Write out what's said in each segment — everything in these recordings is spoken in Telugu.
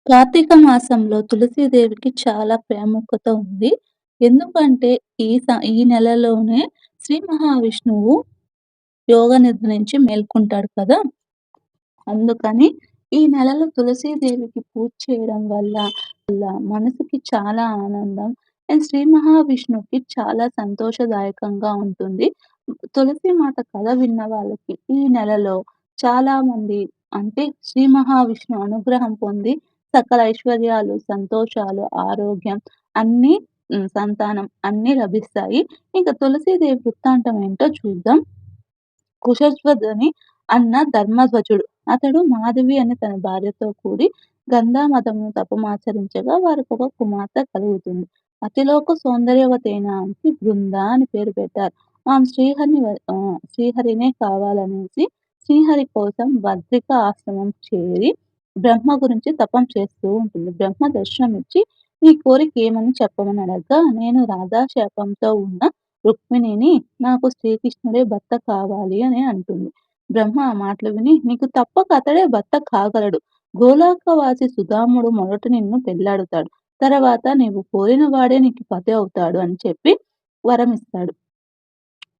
కార్తీక మాసంలో తులసీదేవికి చాలా ప్రాముఖ్యత ఉంది. ఎందుకంటే ఈ నెలలోనే శ్రీ మహావిష్ణువు యోగ నిద్ర నుంచి మేల్కుంటాడు కదా! అందుకని ఈ నెలలో తులసీదేవికి పూజ చేయడం వల్ల మనసుకి చాలా ఆనందం అండ్ శ్రీ మహావిష్ణువుకి చాలా సంతోషదాయకంగా ఉంటుంది. తులసి మాత కథ విన్న వాళ్ళకి ఈ నెలలో చాలామంది అంటే శ్రీ మహావిష్ణువు అనుగ్రహం పొంది సకల ఐశ్వర్యాలు, సంతోషాలు, ఆరోగ్యం అన్నీ సంతానం అన్నీ లభిస్తాయి. ఇంక తులసీదేవి వృత్తాంతం ఏంటో చూద్దాం. కుశధ్వజుని అన్న ధర్మధ్వజుడు. అతడు మాధవి అనే తన భార్యతో కూడి గంగామదమును తపమాచరించగా వారికొక కుమార్తె కలుగుతుంది. అతిలోక సౌందర్యవతైన ఆమెకి బృంద అని పేరు పెట్టారు. ఆమె శ్రీహరినే కావాలనేసి శ్రీహరి కోసం బద్రిక ఆశ్రమం చేరి బ్రహ్మ గురించి తపం చేస్తూ ఉంటుంది. బ్రహ్మ దర్శనమిచ్చి నీ కోరిక ఏమని చెప్పమని అడగ్గా, నేను రాధాశాపంతో ఉన్న రుక్మిణిని నాకు శ్రీకృష్ణుడే భర్త కావాలి అని అంటుంది. బ్రహ్మ ఆ మాటలు విని నీకు తప్పక అతడే భర్త కాగలడు. గోలోకవాసి సుదాముడు మొదట నిన్ను పెళ్లాడుతాడు. తర్వాత నీవు కోరిన వాడే నీకు పతి అవుతాడు అని చెప్పి వరమిస్తాడు.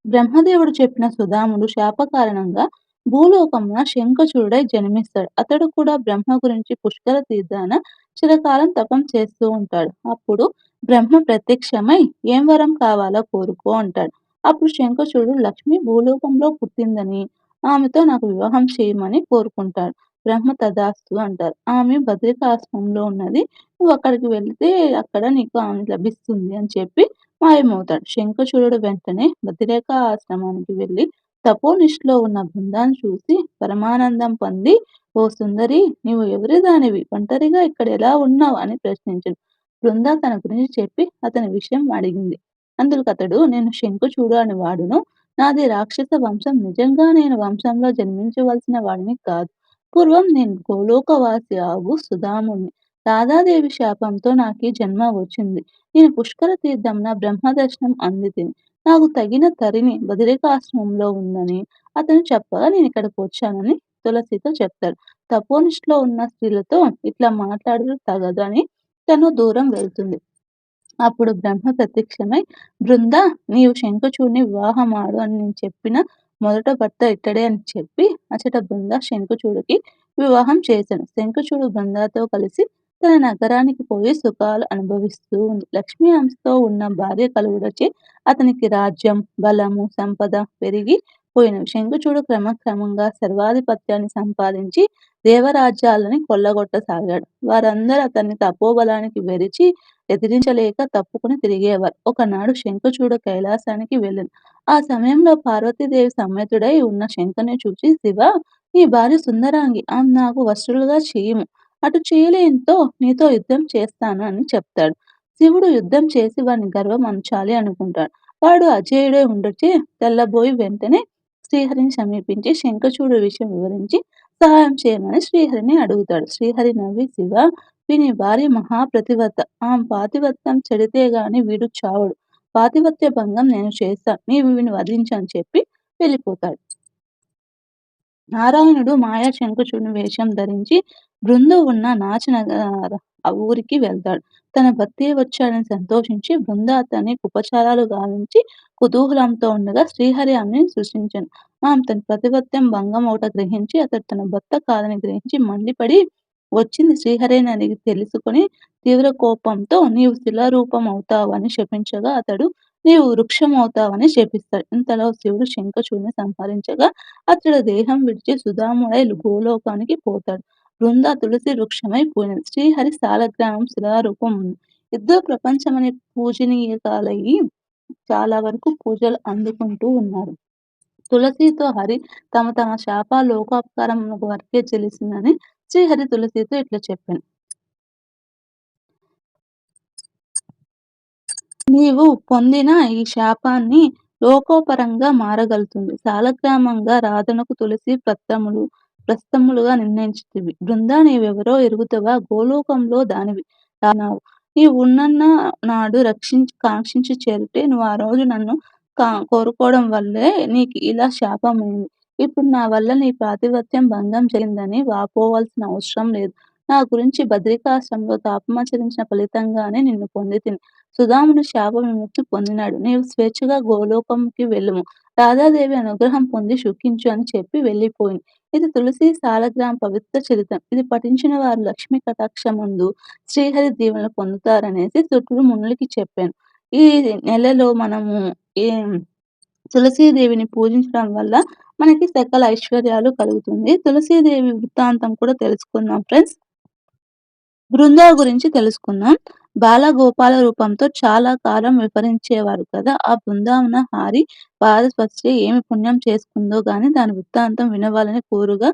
బ్రహ్మదేవుడు చెప్పిన సుదాముడు శాప కారణంగా భూలోకమున శంఖచూడుడై జన్మిస్తాడు. అతడు కూడా బ్రహ్మ గురించి పుష్కర తీర్థాన చిరకాలం తపం చేస్తూ ఉంటాడు. అప్పుడు బ్రహ్మ ప్రత్యక్షమై ఏం వరం కావాలో కోరుకో అంటాడు. అప్పుడు శంఖచూడు లక్ష్మి భూలోకంలో పుట్టిందని ఆమెతో నాకు వివాహం చేయమని కోరుకుంటాడు. బ్రహ్మ తథాస్తు అంటారు. ఆమె బద్రికాశ్రమంలో ఉన్నది. నువ్వు అక్కడికి వెళితే అక్కడ నీకు ఆమె లభిస్తుంది అని చెప్పి మాయమవుతాడు. శంఖచూడుడు వెంటనే బద్రిక ఆశ్రమానికి వెళ్లి తపోనిష్టలో ఉన్న బృందాన్ని చూసి పరమానందం పొంది, ఓ సుందరి, నీవు ఎవరి దానివి? ఒంటరిగా ఇక్కడ ఎలా ఉన్నావు? అని ప్రశ్నించాడు. బృంద తన గురించి చెప్పి అతని విషయం అడిగింది. అందుకతడు నేను శంఖచూడు అని వాడును. నాది రాక్షస వంశం. నిజంగా నేను వంశంలో జన్మించవలసిన వాడిని కాదు. పూర్వం నేను గోలోకవాసి ఆగు సుధాముణ్ణి. రాధాదేవి శాపంతో నాకీ జన్మ వచ్చింది. నేను పుష్కర తీర్థంన బ్రహ్మదర్శనం అందితిని. నాకు తగిన తరిణి బదరికాశ్రమంలో ఉందని అతను చెప్పగా నేనిక్కడికి వచ్చానని తులసితో చెప్తాడు. తపోనిష్టలో ఉన్న స్త్రీలతో ఇట్లా మాట్లాడుట తగదు అని తను దూరం వెళ్తుంది. అప్పుడు బ్రహ్మ ప్రత్యక్షమై బృందా, నీవు శంఖచూడిని వివాహమాడు అని నేను చెప్పిన మొదట భర్త ఇతడే అని చెప్పి అచట బృంద శంఖచూడుకి వివాహం చేశాను. శంఖచూడు బృందాతో కలిసి తన నగరానికి పోయి సుఖాలు అనుభవిస్తూ ఉంది. లక్ష్మీ అంశతో ఉన్న భార్య కలుగుటచే అతనికి రాజ్యం, బలము, సంపద పెరిగి పోయినవి. శంఖచూడు క్రమక్రమంగా సర్వాధిపత్యాన్ని సంపాదించి దేవరాజ్యాలని కొల్లగొట్టసాగాడు. వారందరూ అతన్ని తపోబలానికి వెరిచి ఎదిరించలేక తప్పుకుని తిరిగేవారు. ఒకనాడు శంఖచూడు కైలాసానికి వెళ్ళెను. ఆ సమయంలో పార్వతీదేవి సమేతుడై ఉన్న శంఖుని చూచి, శివ, నీ భార్య సుందరాంగి, ఆమె నాకు వశులుగా చేయుము. అటు చేయలేనితో నీతో యుద్ధం చేస్తాను అని చెప్తాడు. శివుడు యుద్ధం చేసి వాని గర్వం అణచాలి అనుకుంటాడు. వాడు అజేయుడై ఉండచే తెల్లబోయి వెంటనే శ్రీహరిని సమీపించి శంఖచూడు విషయం వివరించి సహాయం చేయమని శ్రీహరిని అడుగుతాడు. శ్రీహరి నవ్వి, శివ, వీని భార్య మహాప్రతివ్రత. ఆమె పాతివ్రత్యం చెడితే గాని వీడు చావడు. పాతివ్రత్య భంగం నేను చేస్తా. నీవు వీని వధించు అని చెప్పి వెళ్ళిపోతాడు. నారాయణుడు మాయా శంఖచూడుని వేషం ధరించి బృందు ఉన్న ఆ ఊరికి వెళ్తాడు. తన భర్తే వచ్చాడని సంతోషించి బృంద అతన్ని ఉపచారాలు గావించి కుతూహలంతో ఉండగా శ్రీహరి ఆమెను సృష్టించెను. ఆమె తన ప్రతిపత్యం భంగమవుట గ్రహించి అతడు తన భర్త కాదని గ్రహించి మండిపడి వచ్చింది శ్రీహరేనని తెలుసుకొని తీవ్ర కోపంతో నీవు శిలారూపం అవుతావని శపించగా అతడు నీవు వృక్షమవుతావని శపిస్తాడు. ఇంతలో శివుడు శంఖచూడుని సంహరించగా అతడు దేహం విడిచి సుధాముడై గోలోకానికి పోతాడు. బృంద తులసి వృక్షమై పోయినది. శ్రీహరి సాలగ్రామం శిలారూపం ఉంది. ఇద్దరు ప్రపంచమనే పూజనీయకాలయ్యి చాలా వరకు పూజలు అందుకుంటూ ఉన్నారు. తులసితో హరి తమ తమ శాప లోకోపకారం వరకే చెలిసిందని శ్రీహరి తులసితో ఇట్లా చెప్పాను. నీవు పొందిన ఈ శాపాన్ని లోకోపరంగా మారగలుగుతుంది. సాలగ్రామంగా రాధనకు తులసి ప్రస్థములుగా నిర్ణయించితివి. బృందా, నీవెవరో ఎరుగుతవా? గోలోకంలో దానివి రానావు. నీవు ఉన్నన్న నాడు కాంక్షించి చేరితే నువ్వు ఆ రోజు నన్ను కోరుకోవడం వల్లే నీకు ఇలా శాపమైంది. ఇప్పుడు నా వల్ల నీ పాతివ్రత్యం భంగం జరిగిందని వాపోవలసిన అవసరం లేదు. నా గురించి బదరికాశ్రమంలో తాపమాచరించిన ఫలితంగానే నిన్ను పొందితిని. సుదామును శాప విముక్తి పొందినాడు. నీవు స్వేచ్ఛగా గోలోకముకి వెళ్ళుము. రాధాదేవి అనుగ్రహం పొంది సుఖించు అని చెప్పి వెళ్ళిపోయింది. ఇది తులసి సాలగ్రామ పవిత్ర చరిత్రం. ఇది పఠించిన వారు లక్ష్మీ కటాక్షమందు శ్రీహరి దీవెనలు పొందుతారనేసి చుట్టూరు మునులకి చెప్పాను. ఈ నెలలో మనము ఈ తులసీదేవిని పూజించడం వల్ల మనకి సకల ఐశ్వర్యాలు కలుగుతుంది. తులసీదేవి వృత్తాంతం కూడా తెలుసుకుందాం ఫ్రెండ్స్. బృందా గురించి తెలుసుకుందాం. బాలగోపాల రూపంతో చాలా కాలం విహరించేవారు కదా! ఆ బృందావన హారి పాదస్పర్శే ఏమి పుణ్యం చేసుకుందో గాని దాని వృత్తాంతం వినవాలని కోరుగా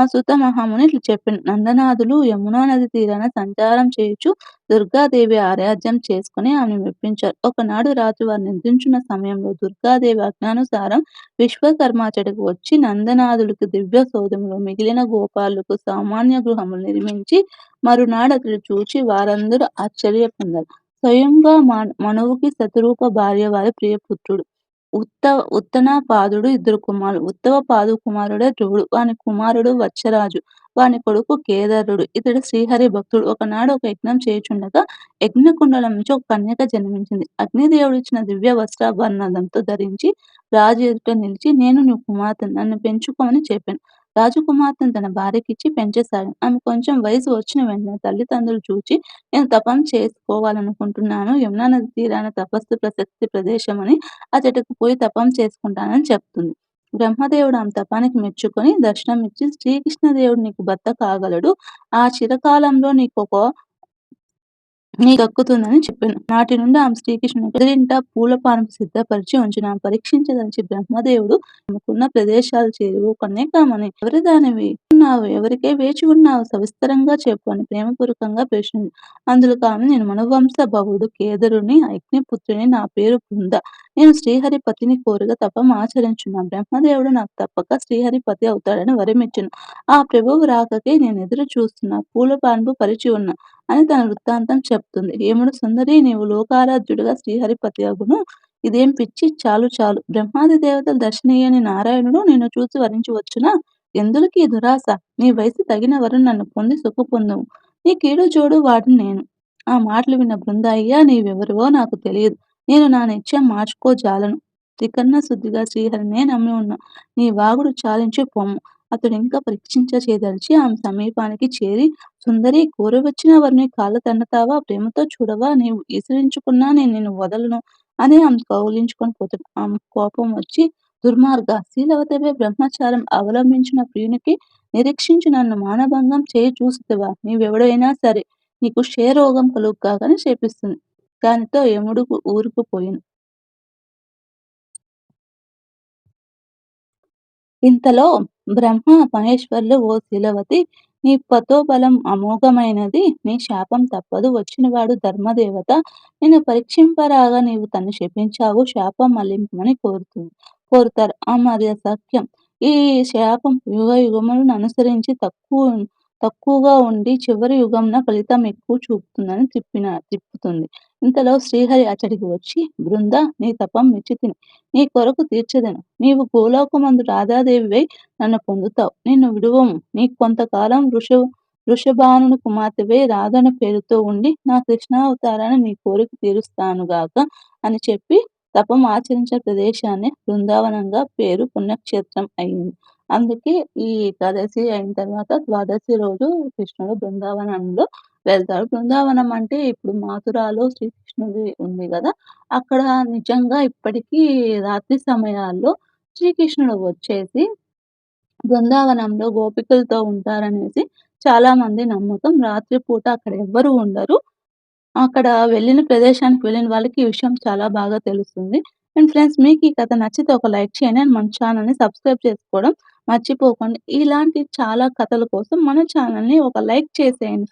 సూత మహాముని ఇట్లా చెప్పెను. నందనాథులు యమునా నది తీరాన సంచారం చేయుచు దుర్గాదేవి ఆరాధ్యం చేసుకొని ఆమెను మెప్పించారు. ఒకనాడు రాత్రి వారు నిద్రించున్న సమయంలో దుర్గాదేవి ఆజ్ఞానుసారం విశ్వకర్మ అచ్చటకు వచ్చి నందనాథులకు దివ్య సౌధములు, మిగిలిన గోపాలులకు సామాన్య గృహములు నిర్మించి మరునాడు అతడు చూచి వారందరూ ఆశ్చర్యపొందారు. స్వయంగా మనువుకి శతరూప భార్య వారి ప్రియపుత్రుడు. ఉత్తనాపాదుడు ఇద్దరు కుమారులు. ఉత్తమపాదు కుమారుడే ధ్రువుడు. వాని కుమారుడు వత్సరాజు. వాని కొడుకు కేదారుడు. ఇతడు శ్రీహరి భక్తుడు. ఒకనాడు ఒక యజ్ఞం చేయుచుండగా యజ్ఞకుండలం నుంచి ఒక కన్యక జన్మించింది. అగ్నిదేవుడిచ్చిన దివ్య వస్త్రాభరణంతో ధరించి రాజు ఎదుట నిలిచి నేను నీ కుమార్తెను, నన్ను పెంచుకోమని చెప్పాను. రాజకుమార్తెను తన భార్యకిచ్చి పెంచసాగాను. ఆమె కొంచెం వయసు వచ్చిన వెంటనే తల్లిదండ్రులు చూచి నేను తపం చేసుకోవాలనుకుంటున్నాను. యమునా నది తీరాన తపస్సు ప్రశస్తి ప్రదేశమని అచ్చటకు పోయి తపం చేసుకుంటానని చెప్తుంది. బ్రహ్మదేవుడు ఆమె తపానికి మెచ్చుకొని దర్శనమిచ్చి శ్రీకృష్ణదేవుడు నీకు భర్త కాగలడు. ఆ చిరకాలంలో నీకక్కుతుందని చెప్పెను. నాటి నుండి ఆమె శ్రీకృష్ణునికి ఎదురింట పూలపానం సిద్ధపరిచి ఉంచెను. ఆమె పరీక్షించదలిచి బ్రహ్మదేవుడు ఆమెకున్న ప్రదేశాలు చేరి ఓ కన్యకామణి ఎవరిదానివి ఉన్నావు? ఎవరికై వేచి ఉన్నావు? సవిస్తరంగా చెప్పు అని ప్రేమపూర్వకంగా ప్రశ్నించాడు. అందులకు ఆమె నేను మనువంశ భవుడు కేదరుని అగ్నిపుత్రుని. నా పేరు బృంద. నేను శ్రీహరి పతిని కోరగా తపం ఆచరించున్నాను. బ్రహ్మదేవుడు నాకు తప్పక శ్రీహరి పతి అవుతాడని వరమిచ్చెను. ఆ ప్రభువు రాకకై నేను ఎదురు చూస్తున్నా. పూలపాన్పు పరిచి ఉన్నా అని తన వృత్తాంతం చెప్తుంది. యముడు సుందరి నీవు లోకారాధ్యుడుగా శ్రీహరిపతి అగును. ఇదేం పిచ్చి! చాలు చాలు. బ్రహ్మాది దేవతలు దర్శనీయని నారాయణుడు నిన్ను చూసి వరించవచ్చునా? ఎందులకీ దురాశ? నీ వయసు తగిన వరుణ్ నన్ను పొంది సుఖపొందుము. నీ కీడు జోడు వాడిని నేను. ఆ మాటలు విన్న బృంద అయ్యా నీవెవరివో నాకు తెలియదు. నేను నా నిశ్చయం మార్చుకోజాలను. త్రికరణ శుద్ధిగా శ్రీహరినే నమ్మి ఉన్నా. నీ వాగుడు చాలించి పొమ్ము. అతడు ఇంకా పరీక్షించ చేయదలిచి ఆమె సమీపానికి చేరి సుందరి కోరవచ్చిన వారిని కాళ్ళ తన్నతావా? ప్రేమతో చూడవా? నీవు ఈసరించుకున్నా నేను నిన్ను వదలను అని ఆమె కౌగిలించుకొని పోతాడు. ఆమె కోపం వచ్చి దుర్మార్గ శీలవతవే బ్రహ్మచారం అవలంబించిన ప్రియునికి నిరీక్షించి నన్ను మానభంగం చేయి చూసితివా? నీవెవడైనా సరే నీకు క్షయరోగం కలుగుగాకని శపిస్తుంది. దానితో యముడు ఊరుకుపోయిను. ఇంతలో బ్రహ్మ మహేశ్వరులు ఓ శీలవతి నీ పతోబలం అమోఘమైనది. నీ శాపం తప్పదు. వచ్చినవాడు ధర్మదేవత. నిన్ను పరీక్షింపరాగా నీవు తన్ను శపించావు. శాపం మళ్లింపమని కోరుతారు. అది అసత్యం. ఈ శాపం యుగ యుగములను అనుసరించి తక్కువగా ఉండి చివరి యుగంన ఫలితం ఎక్కువ చూపుతుందని తిప్పుతుంది. ఇంతలో శ్రీహరి అచ్చటికి వచ్చి బృంద నీ తపం మెచ్చితిని. నీ కొరకు తీర్చెదను. నీవు గోలోకమందు రాధాదేవివై నన్ను పొందుతావు. నిన్ను విడువము. నీకు కొంతకాలం వృషభానుని కుమార్తెవై రాధన పేరుతో ఉండి నా కృష్ణావతారాన్ని నీ కోరిక తీరుస్తానుగాక అని చెప్పి తపం ఆచరించిన ప్రదేశాన్ని బృందావనంగా పేరు పుణ్యక్షేత్రం అయింది. అందుకే ఈ ఏకాదశి అయిన తర్వాత ద్వాదశి రోజు కృష్ణుడు బృందావనంలో వెళ్తాడు. బృందావనం అంటే ఇప్పుడు మథురాలో శ్రీకృష్ణుడి ఉంది గదా! అక్కడ నిజంగా ఇప్పటికీ రాత్రి సమయాల్లో శ్రీకృష్ణుడు వచ్చేసి బృందావనంలో గోపికలతో ఉంటారనేసి చాలామంది నమ్మకం. రాత్రిపూట అక్కడ ఎవ్వరు ఉండరు. అక్కడ వెళ్ళిన ప్రదేశానికి వెళ్ళిన వాళ్ళకి ఈ విషయం చాలా బాగా తెలుస్తుంది. అండ్ ఫ్రెండ్స్ మీకు ఈ కథ నచ్చితే ఒక లైక్ చేయండి. అండ్ మన ఛానల్‌ని సబ్స్క్రైబ్ చేసుకోవడం మర్చిపోకండి. ఇలాంటి చాలా కథల కోసం మన ఛానల్‌ని ఒక లైక్ చేసేయండి.